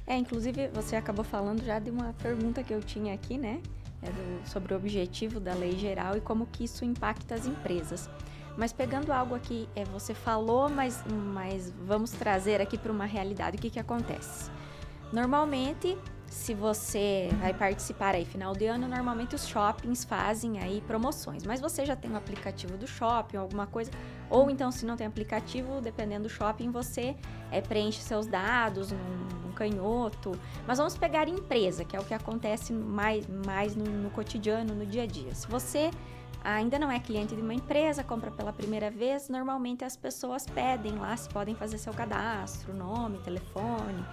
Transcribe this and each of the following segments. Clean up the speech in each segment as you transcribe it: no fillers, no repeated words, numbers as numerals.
Inclusive você acabou falando já de uma pergunta que eu tinha aqui, né? Sobre o objetivo da lei geral e como que isso impacta as empresas. Mas pegando algo aqui, você falou, mas vamos trazer aqui para uma realidade. O que acontece? Normalmente, se você vai participar aí final de ano, normalmente os shoppings fazem aí promoções. Mas você já tem um aplicativo do shopping, alguma coisa. Ou então, se não tem aplicativo, dependendo do shopping, você preenche seus dados num canhoto. Mas vamos pegar empresa, que é o que acontece mais no cotidiano, no dia a dia. Se você ainda não é cliente de uma empresa, compra pela primeira vez, normalmente as pessoas pedem lá se podem fazer seu cadastro, nome, telefone,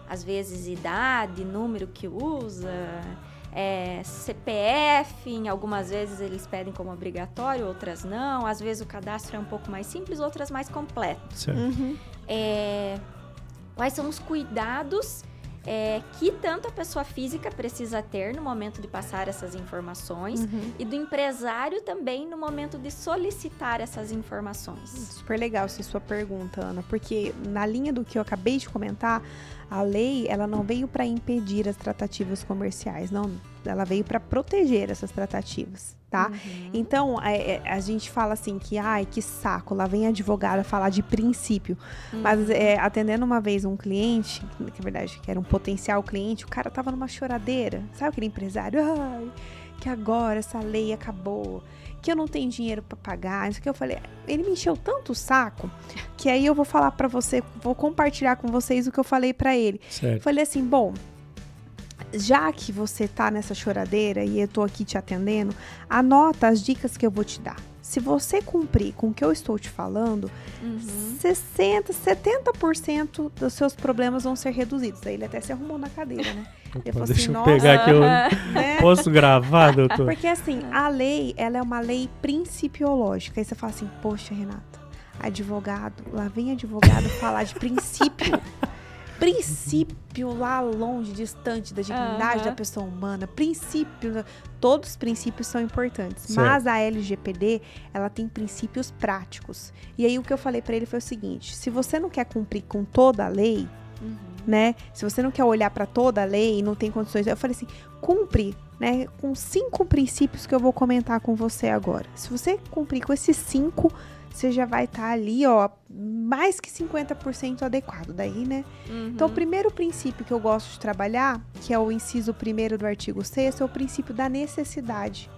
às vezes idade, número que usa, CPF, em algumas vezes eles pedem como obrigatório, outras não, às vezes o cadastro é um pouco mais simples, outras mais completo. Certo. Quais são os cuidados que tanto a pessoa física precisa ter no momento de passar essas informações e do empresário também no momento de solicitar essas informações? Super legal essa sua pergunta, Ana, porque na linha do que eu acabei de comentar, a lei, ela não veio para impedir as tratativas comerciais, não, ela veio para proteger essas tratativas, tá? Então, a gente fala assim que, que saco, lá vem a advogada falar de princípio, mas atendendo uma vez um cliente, que na verdade que era um potencial cliente, o cara tava numa choradeira, sabe aquele empresário? Que agora essa lei acabou, que eu não tenho dinheiro para pagar, isso que eu falei, ele me encheu tanto o saco, que aí eu vou falar para você, vou compartilhar com vocês o que eu falei para ele. Certo. Falei assim, bom, já que você tá nessa choradeira e eu tô aqui te atendendo, anota as dicas que eu vou te dar. Se você cumprir com o que eu estou te falando, 70% dos seus problemas vão ser reduzidos. Aí ele até se arrumou na cadeira, né? Opa, deixa eu pegar aqui, eu posso gravar, doutor? Porque assim, a lei, ela é uma lei principiológica. Aí você fala assim, poxa, Renata, advogado, lá vem advogado falar de princípio. Princípio lá longe, distante da dignidade da pessoa humana. Princípio, todos os princípios são importantes. Certo. Mas a LGPD, ela tem princípios práticos. E aí o que eu falei pra ele foi o seguinte, se você não quer cumprir com toda a lei, né? Se você não quer olhar pra toda a lei e não tem condições, eu falei assim, cumpre, né? Com 5 princípios que eu vou comentar com você agora. Se você cumprir com esses 5, você já vai estar ali, mais que 50% adequado daí, né? Então, o primeiro princípio que eu gosto de trabalhar, que é o inciso 1º do artigo 6º, é o princípio da necessidade,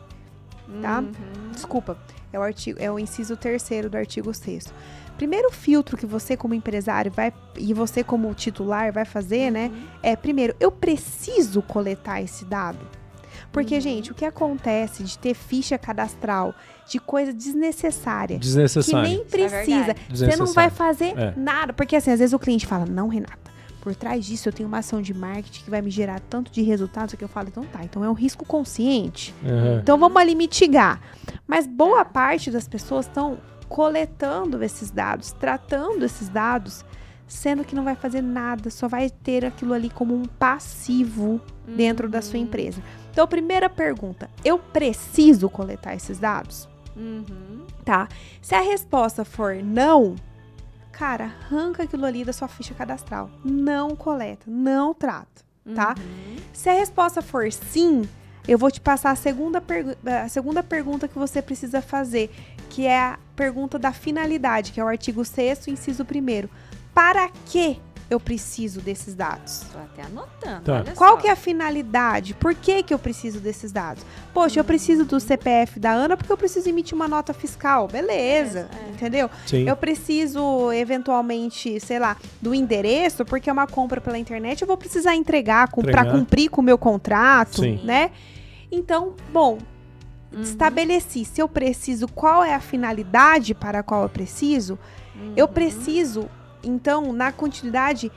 tá? Desculpa, é o inciso 3º do artigo 6º. Primeiro filtro que você como empresário e você como titular vai fazer, né? Primeiro, eu preciso coletar esse dado? Porque, gente, o que acontece de ter ficha cadastral de coisa desnecessária. Que nem precisa. Você não vai fazer nada. Porque, assim, às vezes o cliente fala, não, Renata, por trás disso eu tenho uma ação de marketing que vai me gerar tanto de resultados que eu falo, então tá, então é um risco consciente. Então vamos ali mitigar. Mas boa parte das pessoas estão coletando esses dados, tratando esses dados, sendo que não vai fazer nada, só vai ter aquilo ali como um passivo dentro da sua empresa. Então, primeira pergunta, eu preciso coletar esses dados? Tá? Se a resposta for não, cara, arranca aquilo ali da sua ficha cadastral. Não coleta, não trata, tá? Se a resposta for sim, eu vou te passar a segunda pergunta que você precisa fazer, que é a pergunta da finalidade, que é o artigo 6º, inciso 1º. Para que eu preciso desses dados? Tô até anotando, Tá. olha Qual só. que é a finalidade? Por que eu preciso desses dados? Poxa, eu preciso do CPF da Ana porque eu preciso emitir uma nota fiscal. Beleza, entendeu? Sim. Eu preciso, eventualmente, sei lá, do endereço, porque é uma compra pela internet, eu vou precisar entregar. Para cumprir com o meu contrato, Sim. né? Então, bom, estabeleci. Se eu preciso, qual é a finalidade para a qual eu preciso? Eu preciso, então, na continuidade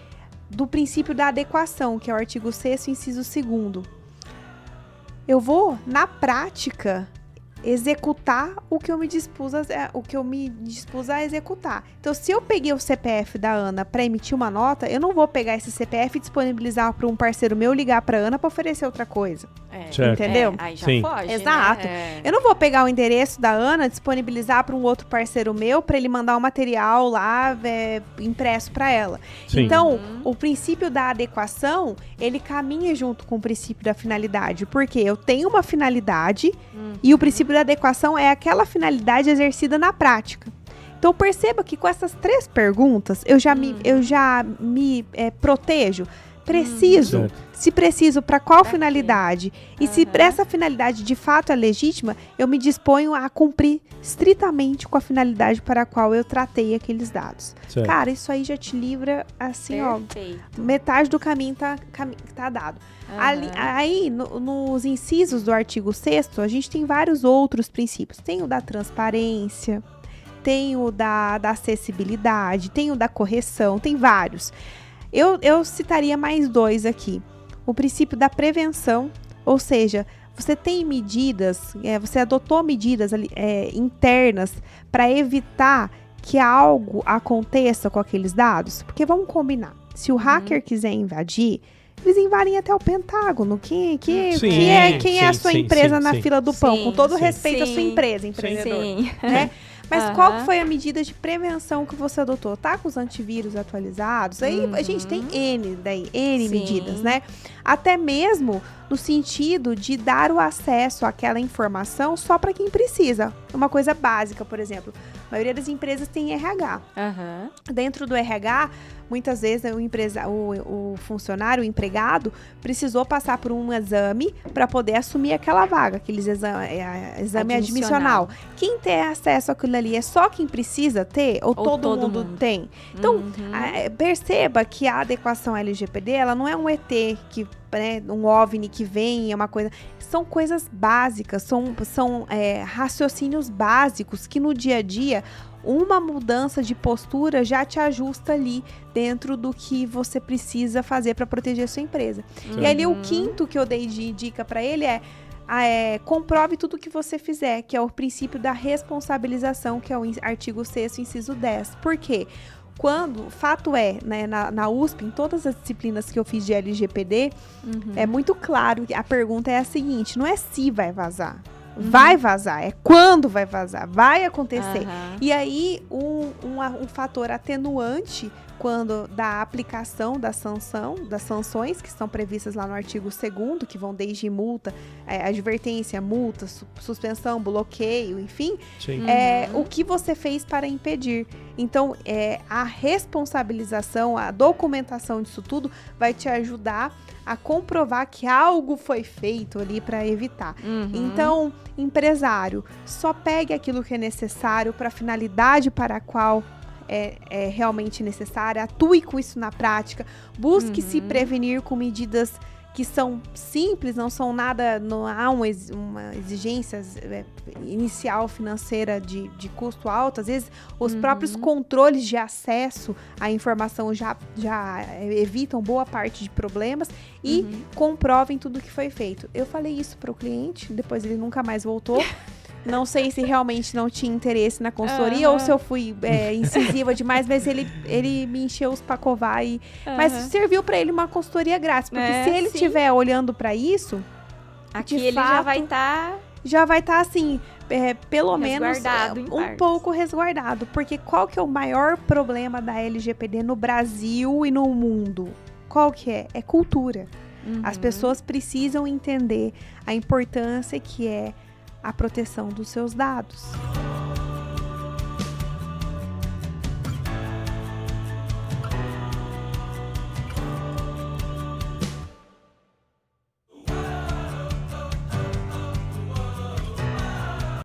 do princípio da adequação, que é o artigo 6º, inciso 2º. Eu vou, na prática, executar o que eu me dispus a executar. Então, se eu peguei o CPF da Ana para emitir uma nota, eu não vou pegar esse CPF e disponibilizar para um parceiro meu ligar para a Ana para oferecer outra coisa. Entendeu? Aí já Sim. foge, Exato. né? Eu não vou pegar o endereço da Ana, disponibilizar para um outro parceiro meu para ele mandar um material lá impresso para ela. Sim. Então, o princípio da adequação, ele caminha junto com o princípio da finalidade, porque eu tenho uma finalidade e o princípio da adequação é aquela finalidade exercida na prática. Então, perceba que com essas 3 perguntas, eu já me protejo. Preciso. Certo. Se preciso, para qual Pra quê? finalidade? E se para essa finalidade de fato é legítima, eu me disponho a cumprir estritamente com a finalidade para a qual eu tratei aqueles dados. Certo. Cara, isso aí já te livra, assim, ó, Perfeito. metade do caminho tá dado. Aí, nos incisos do artigo 6º, a gente tem vários outros princípios. Tem o da transparência, tem o da acessibilidade, tem o da correção, tem vários. Eu citaria mais 2 aqui. O princípio da prevenção, ou seja, você tem medidas, você adotou medidas internas para evitar que algo aconteça com aqueles dados. Porque vamos combinar, se o hacker quiser invadir, eles invadem até o Pentágono. Quem é a sua empresa na fila do pão? Com todo respeito à sua empresa, empreendedor. Sim. Né? Mas qual que foi a medida de prevenção que você adotou? Tá com os antivírus atualizados? Aí a gente tem N medidas, né? Até mesmo no sentido de dar o acesso àquela informação só para quem precisa. Uma coisa básica, por exemplo. A maioria das empresas tem RH. Dentro do RH, muitas vezes o funcionário, o empregado, precisou passar por um exame para poder assumir aquela vaga, aqueles exame admissional. Quem tem acesso àquilo ali é só quem precisa ter ou todo mundo tem? Então, perceba que a adequação LGPD, ela não é um ET que um OVNI que vem, é uma coisa... São coisas básicas, são raciocínios básicos que no dia a dia uma mudança de postura já te ajusta ali dentro do que você precisa fazer para proteger a sua empresa. E ali o 5º que eu dei de dica para ele comprove tudo que você fizer, que é o princípio da responsabilização, que é o artigo 6º, inciso 10. Por quê? Fato é, né, na USP, em todas as disciplinas que eu fiz de LGPD, é muito claro que a pergunta é a seguinte, não é se vai vazar. Vai vazar, é quando vai vazar, vai acontecer. E aí, um fator atenuante da aplicação das sanções que estão previstas lá no artigo 2º, que vão desde multa, advertência, multa, suspensão, bloqueio, enfim, o que você fez para impedir. Então, a responsabilização, a documentação disso tudo vai te ajudar a comprovar que algo foi feito ali para evitar. Então, empresário, só pegue aquilo que é necessário para a finalidade para a qual é realmente necessária, atue com isso na prática, busque se prevenir com medidas que são simples, não são nada, não há uma exigência inicial financeira de custo alto. Às vezes, os próprios controles de acesso à informação já evitam boa parte de problemas e comprovem tudo que foi feito. Eu falei isso para o cliente, depois ele nunca mais voltou. Não sei se realmente não tinha interesse na consultoria ou se eu fui incisiva demais, mas ele me encheu os pacovar. Mas serviu para ele uma consultoria grátis. Porque se ele estiver olhando para isso, aqui de ele fato, já vai estar assim, pelo menos um pouco resguardado. Porque qual que é o maior problema da LGPD no Brasil e no mundo? Qual que é? É cultura. As pessoas precisam entender a importância que é a proteção dos seus dados.